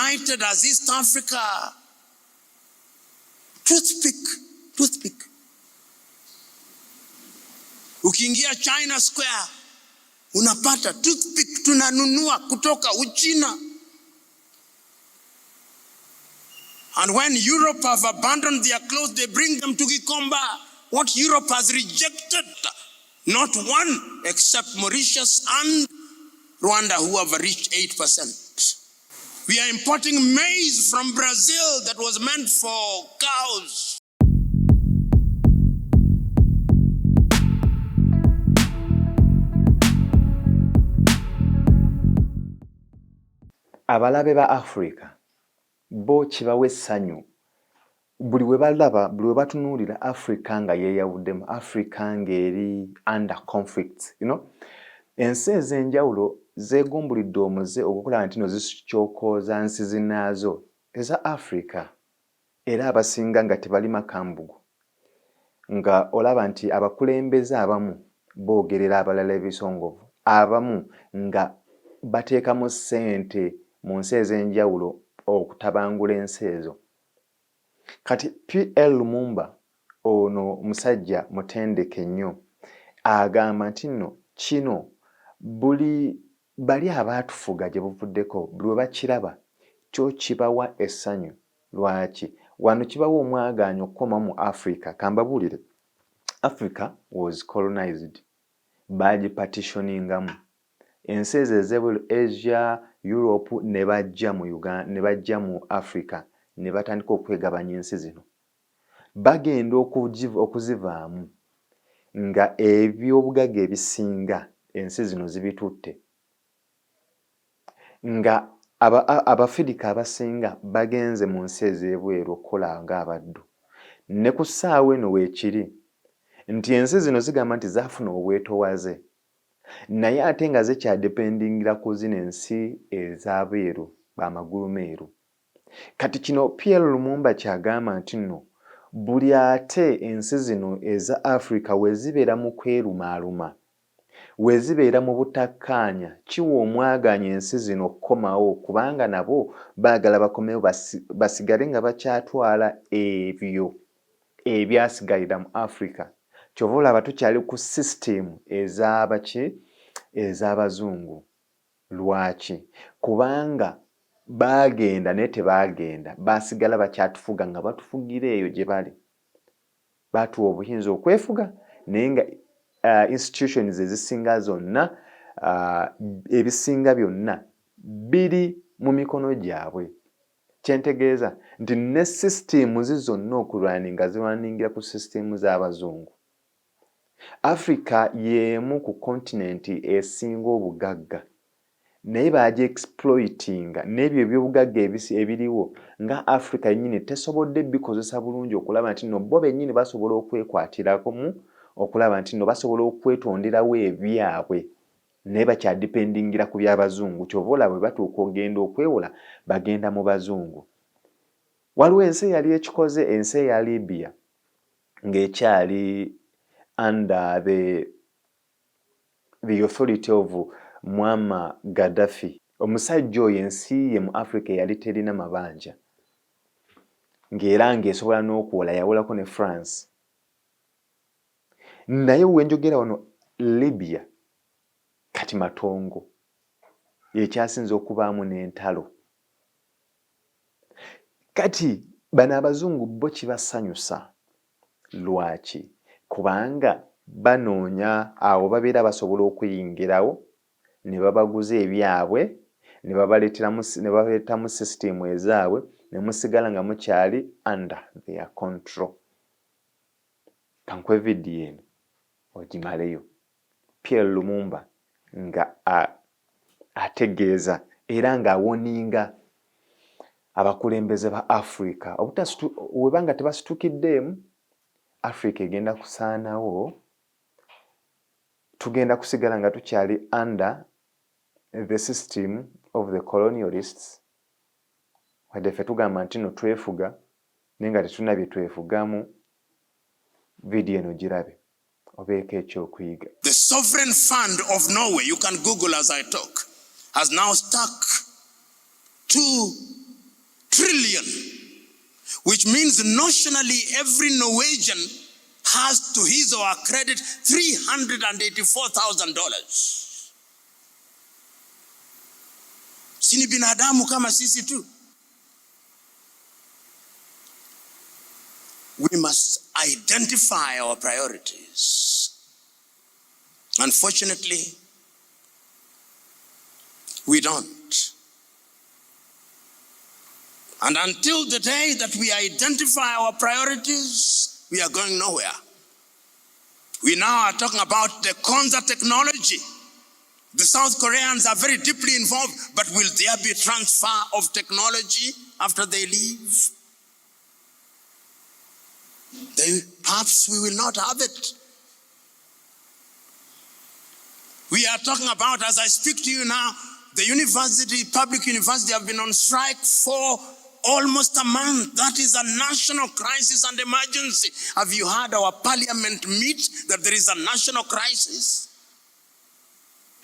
united as East Africa. Toothpick. Ukiingia China Square, unapata toothpick tunanunua kutoka Uchina. And when Europe have abandoned their clothes, they bring them to Gikomba. What Europe has rejected, not one except Mauritius and Rwanda, who have reached 8%. We are importing maize from Brazil that was meant for cows. Abalabe ba Africa bo kibawe essanyu buli we balaba buli we batunuulira Africa nga yeeyawuddemu, Africa ng'eri under conflict, ensi ez'enjawulo zeegumbulidde omuze okukola nti no zikyokooza nsi zinnaazo eza Africa, era abasinga nga tebali makambugu, nga olaba nti abakulembeze abamu boogerera abalala ebisongovu, abamu nga bateekamu ssente mu nsi ez'enjawulo okutabangula ensi ezo. Kati PLO Lumumba ono musajja mutendeke nnyo agamba nti nno kino bali abaatufuga gye buvuddeko buli we bakiraba kyo kibawa essanyu. Lwaki? Wano kibawa omwagaanyo okukoma mu Africa. Kambabuulire, Africa was colonized, bagipartitioningamu ensi ezo ez'ebweru, Asia, Europe, ne bajja mu Uganda, ne bajja mu Africa, ne batandika okwegabanya ensi zino. Bagenda okuzivaamu nga ebyobugagga ebisinga ensi zino zibitutte, nga Abafirika abasinga bagenze mu nsi ez'ebweru okukola ng'abaddu. Ne ku ssaawa eno weekiri nti ensi zino zigamba nti zaafuna obwetoowaze, naye ate nga zikyadependingira ku zino ensi ez'abeeru b'amagulu meeru. Kati kino PLO Lumumba kyagamba nti nno buli ate ensi zino eza Africa we zibeera mu kwerumaaluma, we zibeera mu butakkaanya, kiwa omwagaanya ensi zino okukomawo, kubanga nabo baagala bakomewo basigale nga bakyatwala ebyo ebyasigalira mu Africa. Kyova olaba tukyali ku sisitemu ez'abazungu. Lwaki? Kubanga baagenda naye tebaagenda, basigala bakyatufuga nga batufugira eyo gye bali. Baatuwa obuyinza okwefuga naye nga institutions ezisinga zonna, ebisinga byonna biri mu mikono gyabwe. Kyentegeeza nti ne sisitemu zonna okulwaninga zirwaningira ku sisitemu z'abazungu. Africa y'emu ku kontinenti esinga obugagga, naye baagi exploitinga n'ebyo ebyobugagga ebiriwo nga Africa yennyini tesobodde bikozesa bulungi okulaba nti no bo bennyini basobola okwekwatirako okulaba nti no basobola okwetonderawo ebyabwe, naye bakyadipendingira ku by'abazungu. Kyova olaba bwe batuuka ogenda okwewola bagenda mu bazungu. Waliwo ensi eyali ekikoze, ensi eya Libya ng'ekyali under the authority of Muammar Gaddafi. Omusajja oyo ensi ye mu Africa yali terina mabanja, ng'era ng'esobola n'okwola, yawolako ne France. Naye wenjogera wano Libya kati matongo, ekyasinze okubaamu n'entalo. Kati bano abazungu bo kibasanyusa. Lwaki? Kubanga banoonya awo babeera basobola okuyingirawo ne babaguza ebyabwe, ne babaleetamu sisitemu ezaabwe, ne musigala nga mukyali under their control. Kankwe vidiyo eno ogimaleyo. PLO Lumumba nga ategeeza era ng'awoninga abakulembeze ba Africa webanga tebasitukiddeemu, Africa egenda kusaanawo, tugenda kusigala nga tukyali under the system of the colonialists. Wadde ffe tugamba nti no twefuga naye nga tetulina bye twefugamu. Vidiyo eno girabe obeeko ekyokuyiga. The sovereign fund of Norway, you can Google as I talk, has now stuck to which means notionally every Norwegian has to his or her credit $384,000. Sini binadamu kama sisi tu. We must identify our priorities. Unfortunately, we don't. And until the day that we identify our priorities, we are going nowhere. We now are talking about the Konza technology. The South Koreans are very deeply involved, but will there be transfer of technology after they leave? Perhaps we will not have it. We are talking about, as I speak to you now, the university, public university, have been on strike for almost a month. That is a national crisis and emergency. Have you heard our parliament meet that there is a national crisis?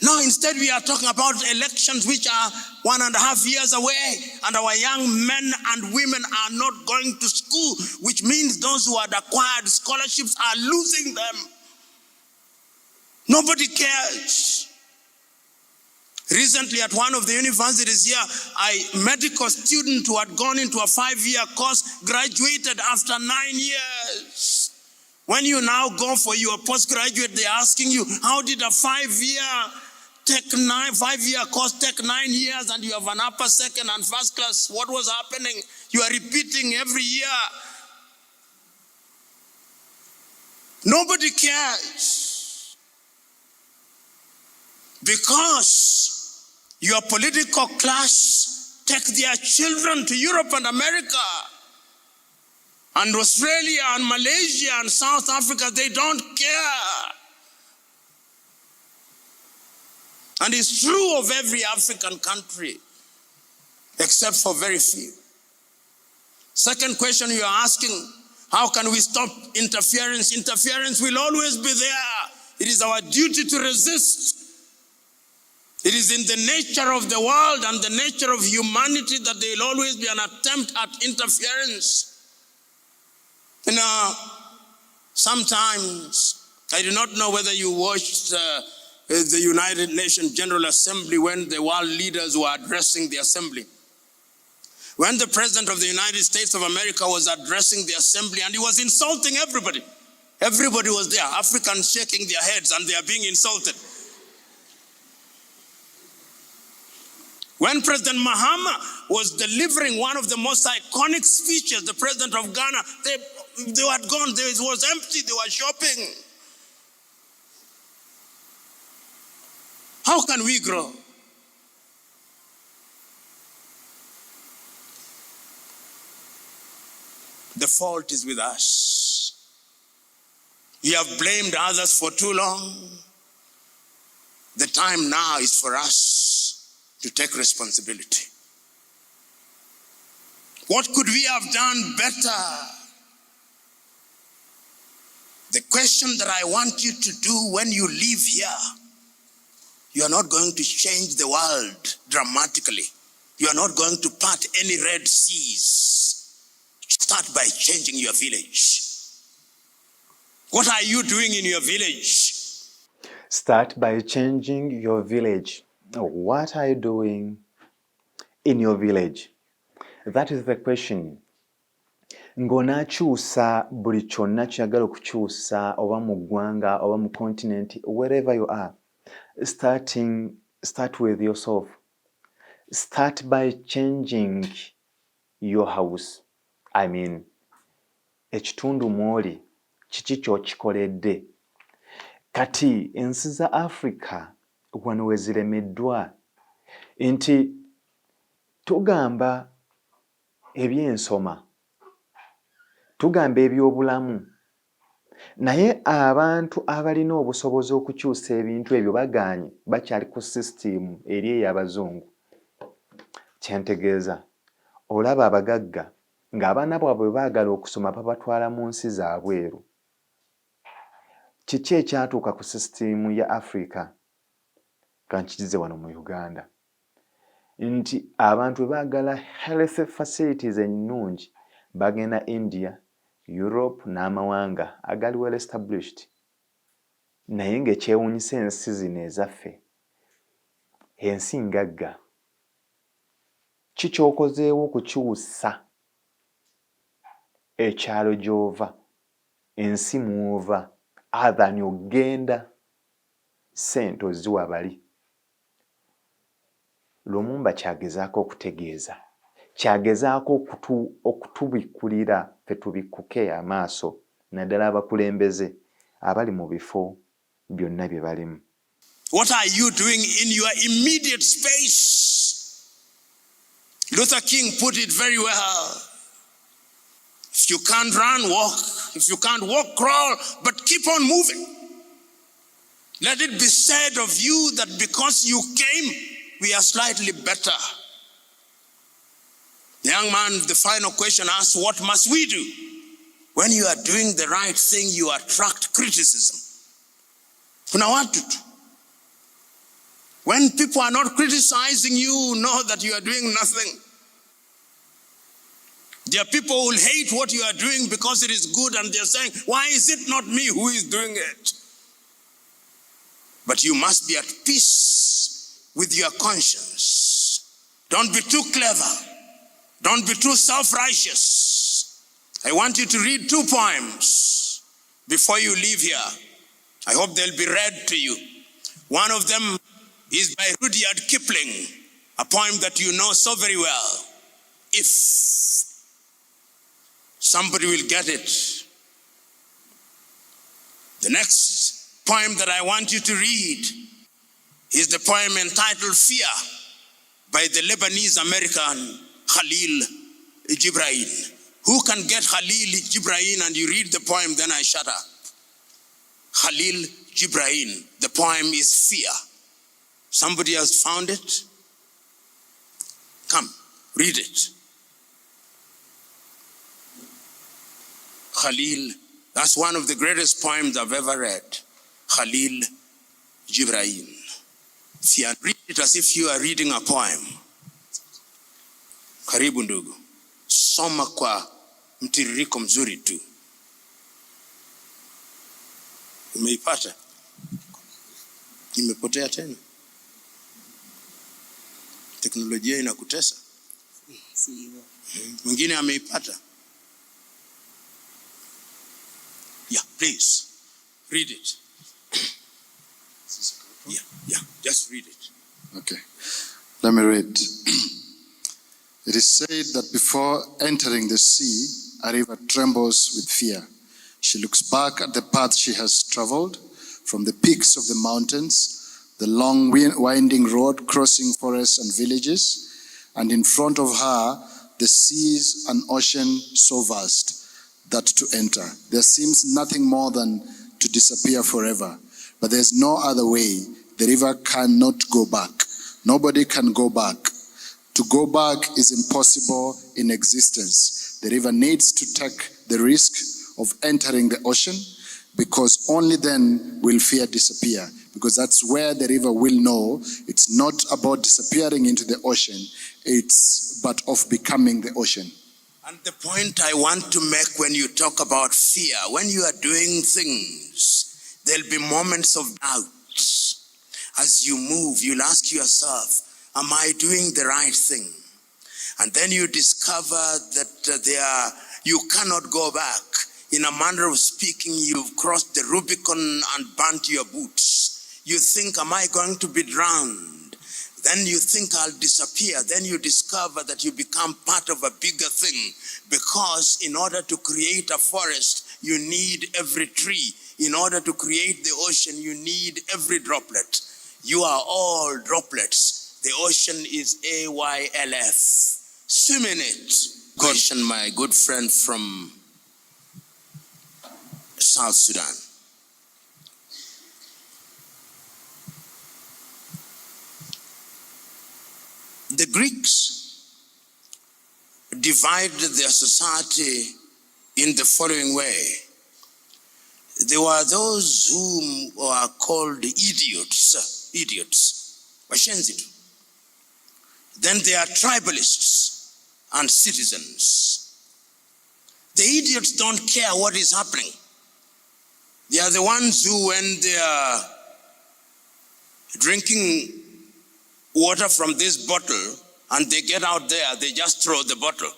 No, instead we are talking about elections which are 1.5 years away, and our young men and women are not going to school, which means those who had acquired scholarships are losing them. Nobody cares. Recently at one of the universities here, a medical student who had gone into a 5-year course graduated after 9 years. When you now go for your postgraduate, they're asking you, how did a 5-year course take 9 years and you have an upper, second and first class? What was happening? You are repeating every year. Nobody cares. Because your political class take their children to Europe and America and Australia and Malaysia and South Africa, they don't care. And it's true of every African country, except for very few. Second question you are asking, how can we stop interference? Interference will always be there. It is our duty to resist. It is in the nature of the world and the nature of humanity that there will always be an attempt at interference. You know, sometimes, I do not know whether you watched the United Nations General Assembly when the world leaders were addressing the assembly. When the President of the United States of America was addressing the assembly and he was insulting everybody. Everybody was there, Africans shaking their heads and they are being insulted. When President Mahama was delivering one of the most iconic speeches, the president of Ghana, they had gone, it was empty, they were shopping. How can we grow? The fault is with us. We have blamed others for too long. The time now is for us to take responsibility. What could we have done better? The question that I want you to do when you leave here, you are not going to change the world dramatically. You are not going to part any red seas. Start by changing your village. What are you doing in your village? Start by changing your village. What are you doing in your village? That is the question. Ng'onaakyusa buli kyonna ky'oyagala okukyusa oba mu ggwanga oba mu continent, wherever you are, start with yourself. Start by changing your house. I mean, ekitundu mw'oli kiki ky'okikoledde? Kati ensi za Africa wano we ziremeddwa nti tugamba eby'ensoma, tugamba eby'obulamu, naye abantu abalina obusobozi okukyusa ebintu ebyo bagaanye, bakyali ku sisitimu eri ey'abazungu. Kyentegeeza, olaba abagagga ng'abaana bwabwe baagala okusoma babatwala mu nsi zaabweru. Kiki ekyatuuka ku sisitimu ya Africa? Kankikize wano mu Uganda. Nti abantu baagala health facilities ennungi bagenda India, Europe n'amawanga agali well established. Naye ng'ekyewuunyisa ensi zino ezaffe, ensi ngagga, ki ky'okozeewo okukyusa ekyalo gy'ova, ensi mw'ova, other than ogenda ssente oziwa bali? Lumumba kyagezaako okutegeeza, kyagezaako okutubikkulira ffe tubikkuke amaaso, naddala abakulembeze abali mu bifo byonna bye balimu. What are you doing in your immediate space? Luther King put it very well. If you can't run, walk. If you can't walk, crawl, but keep on moving. Let it be said of you that because you came, we are slightly better. The young man, the final question asked, what must we do? When you are doing the right thing, you attract criticism. Kuna watu tu. When people are not criticizing you, know that you are doing nothing. There are people who will hate what you are doing because it is good, and they're saying, why is it not me who is doing it? But you must be at peace with your conscience. Don't be too clever. Don't be too self-righteous. I want you to read 2 poems before you leave here. I hope they'll be read to you. One of them is by Rudyard Kipling, a poem that you know so very well. If somebody will get it. The next poem that I want you to read is the poem entitled Fear by the Lebanese American Khalil Gibran. Who can get Khalil Gibran? And you read the poem, then I shut up. Khalil Gibran. The poem is Fear. Somebody has found it? Come, read it. Khalil, that's one of the greatest poems I've ever read. Khalil Gibran. Fear. Read it as if you are reading a poem. Karibu ndugu. Soma kwa mtiririko mzuri tu. Umeipata? Imepotea tena? Teknolojia inakutesa? Mwingine ameipata? Yeah, please. Read it. Yeah, just read it. Okay. Let me read. It is said that before entering the sea, a river trembles with fear. She looks back at the path she has traveled, from the peaks of the mountains, the long winding road crossing forests and villages, and in front of her, the seas and ocean so vast that to enter, there seems nothing more than to disappear forever. But there's no other way. The river cannot go back. Nobody can go back. To go back is impossible in existence. The river needs to take the risk of entering the ocean, because only then will fear disappear. Because that's where the river will know it's not about disappearing into the ocean, but of becoming the ocean. And the point I want to make when you talk about fear, when you are doing things, there'll be moments of doubt. As you move, you'll ask yourself, am I doing the right thing? And then you discover that you cannot go back. In a manner of speaking, you've crossed the Rubicon and burnt your boots. You think, am I going to be drowned? Then you think I'll disappear. Then you discover that you become part of a bigger thing, because in order to create a forest, you need every tree. In order to create the ocean, you need every droplet. You are all droplets. The ocean is AYLF. Swim in it. Question, my good friend from South Sudan. The Greeks divided their society in the following way. There were those whom were called idiots. Washenzitu. Then there are tribalists and citizens. The idiots don't care what is happening. They are the ones who, when they are drinking water from this bottle and they get out there, they just throw the bottle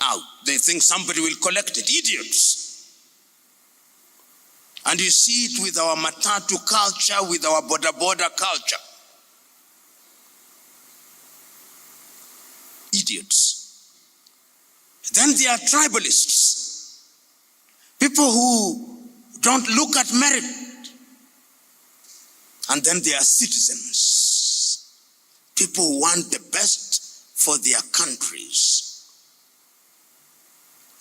out. They think somebody will collect it. Idiots. And you see it with our matatu culture, with our border culture. Idiots. Then there are tribalists. People who don't look at merit. And then there are citizens. People who want the best for their countries.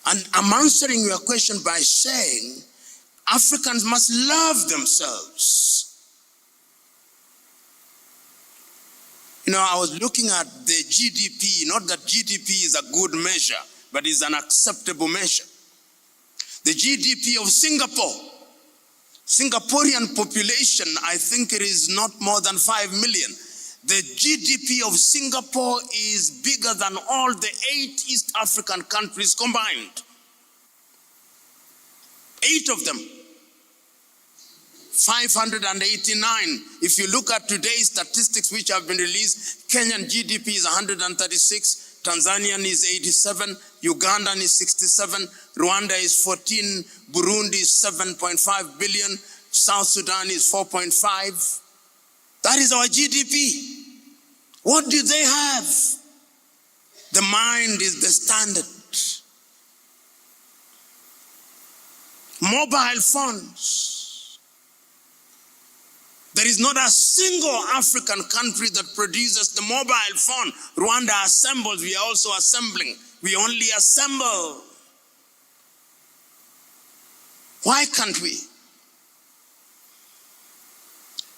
And I'm answering your question by saying Africans must love themselves. You know, I was looking at the GDP, not that GDP is a good measure, but is an acceptable measure. The GDP of Singapore, Singaporean population, I think it is not more than 5 million. The GDP of Singapore is bigger than all the 8 East African countries combined. 8 of them. 589. If you look at today's statistics which have been released, Kenyan GDP is 136, Tanzanian is 87, Ugandan is 67, Rwanda is 14, Burundi is 7.5 billion, South Sudan is 4.5. That is our GDP. What do they have? The mind is the standard. Mobile phones. There is not a single African country that produces the mobile phone. Rwanda assembles, we are also assembling. We only assemble. Why can't we?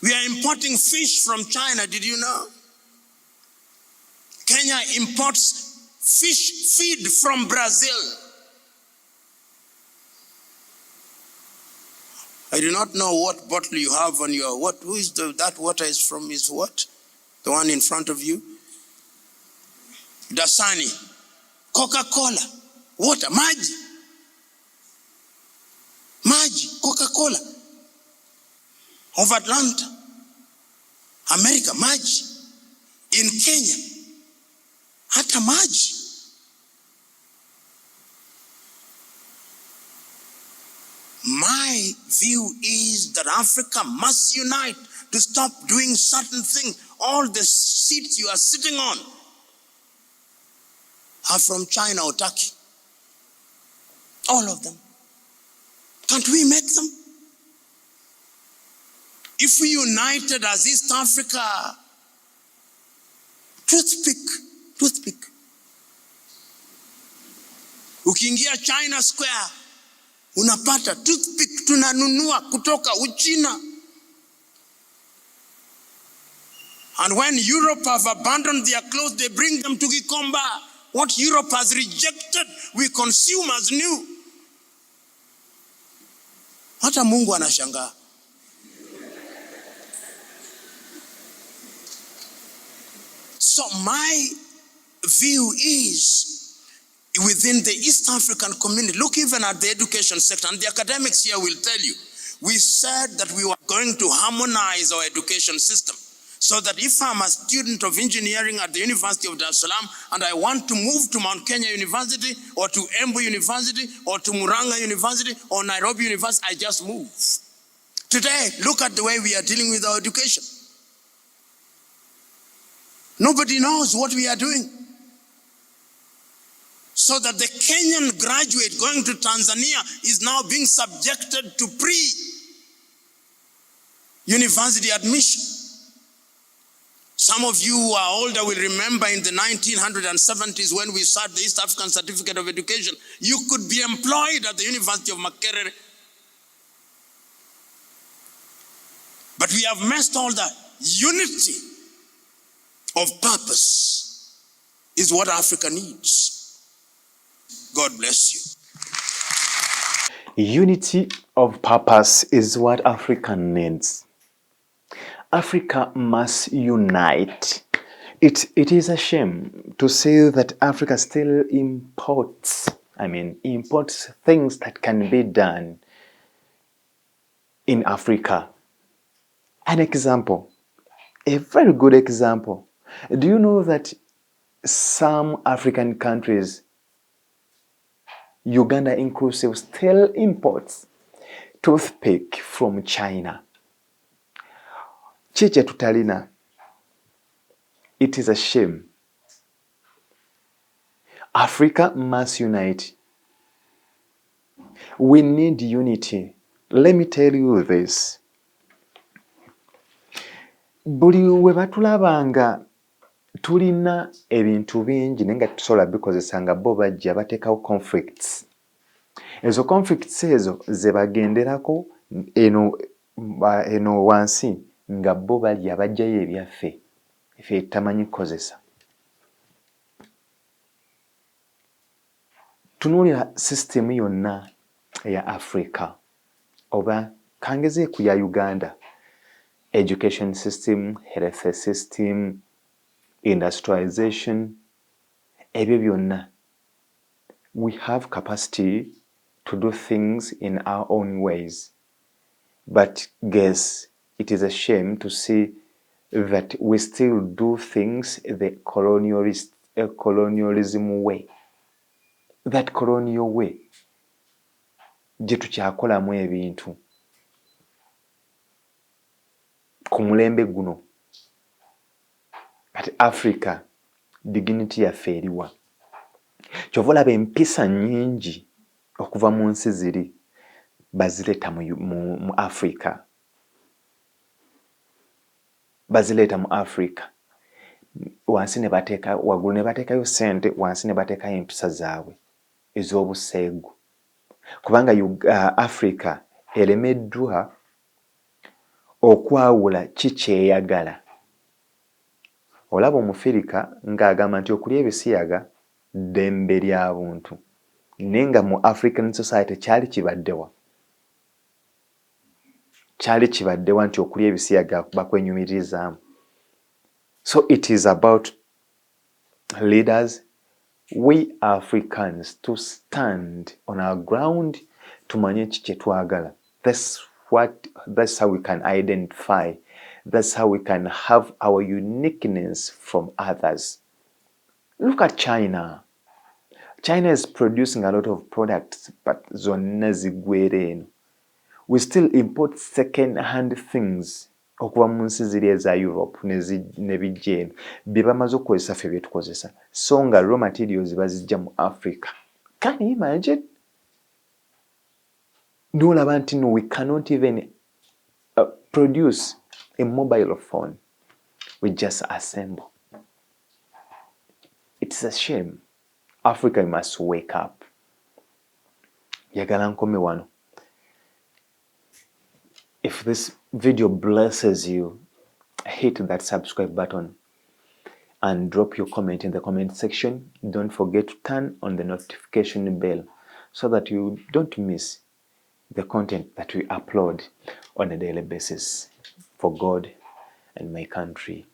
We are importing fish from China, did you know? Kenya imports fish feed from Brazil. I do not know what bottle you have on your, that water is from is what? The one in front of you? Dasani, Coca-Cola, water, maji, Coca-Cola, of Atlanta, America, maji, in Kenya, hata maji. My view is that Africa must unite to stop doing certain things. All the seats you are sitting on are from China or Turkey. All of them. Can't we make them? If we united as East Africa, toothpick. Ukiingia China Square, unapata toothpick tunanunua kutoka Uchina. And when Europe have abandoned their clothes, they bring them to Gikomba. What Europe has rejected, we consume as new. Hata Mungu anashangaa. So my view is, within the East African community, look even at the education sector, and the academics here will tell you, we said that we were going to harmonize our education system, so that if I'm a student of engineering at the University of Dar es Salaam and I want to move to Mount Kenya University or to Embu University or to Murang'a University or Nairobi University, I just move. Today, look at the way we are dealing with our education. Nobody knows what we are doing. So that the Kenyan graduate going to Tanzania is now being subjected to pre-university admission. Some of you who are older will remember in the 1970s when we started the East African Certificate of Education, you could be employed at the University of Makerere. But we have messed all that. Unity of purpose is what Africa needs. God bless you. Unity of purpose is what Africa needs. Africa must unite. It is a shame to say that Africa still imports I mean, imports things that can be done in Africa. An example, a very good example. Do you know that some African countries, Uganda inclusive, still imports toothpick from China? Chiche tutalina. It is a shame. Africa must unite. We need unity. Let me tell you this. Buli we batulabanga tulina ebintu bingi naye nga tusobola bikozesa nga bo bajja bateekawo conflicts. Ezo conflicts ezo ze bagenderako eno wansi nga bo bali abajjayo ebyaffe ffe tamanyi kukozesa. Tunuulira system yonna eya Africa oba kangeze ku ya Uganda, education system, health system, industrialization, ebyo byonna. We have capacity to do things in our own ways. But guess it is a shame to see that we still do things the colonialism way. That colonial way. Gye tukyakolamu ebintu. Ku mulembe guno. At Africa, dignity yaffe eriwa. Kyova olaba empisa nnyingi okuva mu nsi ziri bazireeta mu Africa. Bazireeta mu Africa. Wansi ne bateeka waggulu ne bateekayo ssente, wansi ne bateekayo empisa zaabwe ez'obuseegu. Kubanga Africa eremeddwa okwawula ki kyeyagala. Olaba Omufirika ng'agamba nti okulya ebisiyaga ddembe lya buntu. Naye nga mu African society kyali kibaddewa. Kyali kibaddewa nti okulya ebisiyaga bakwenyumirizaamu. So it is about leaders, we Africans, to stand on our ground tumanye ki kye twagala. That's how we can identify. That's how we can have our uniqueness from others. Look at China. China is producing a lot of products, but zonna zigwere eno. We still import second-hand things okuva mu nsi ziri eza Europe ne bijja eno bye bamaze okukozesa ffe bye tukozesa. So nga raw materials bazijja mu Africa. Can you imagine? N'olaba nti no, we cannot even produce a mobile phone. We just assemble. It's a shame. Africa must wake up. Yagala nkome wano. If this video blesses you, hit that subscribe button and drop your comment in the comment section. Don't forget to turn on the notification bell so that you don't miss the content that we upload on a daily basis for God and my country.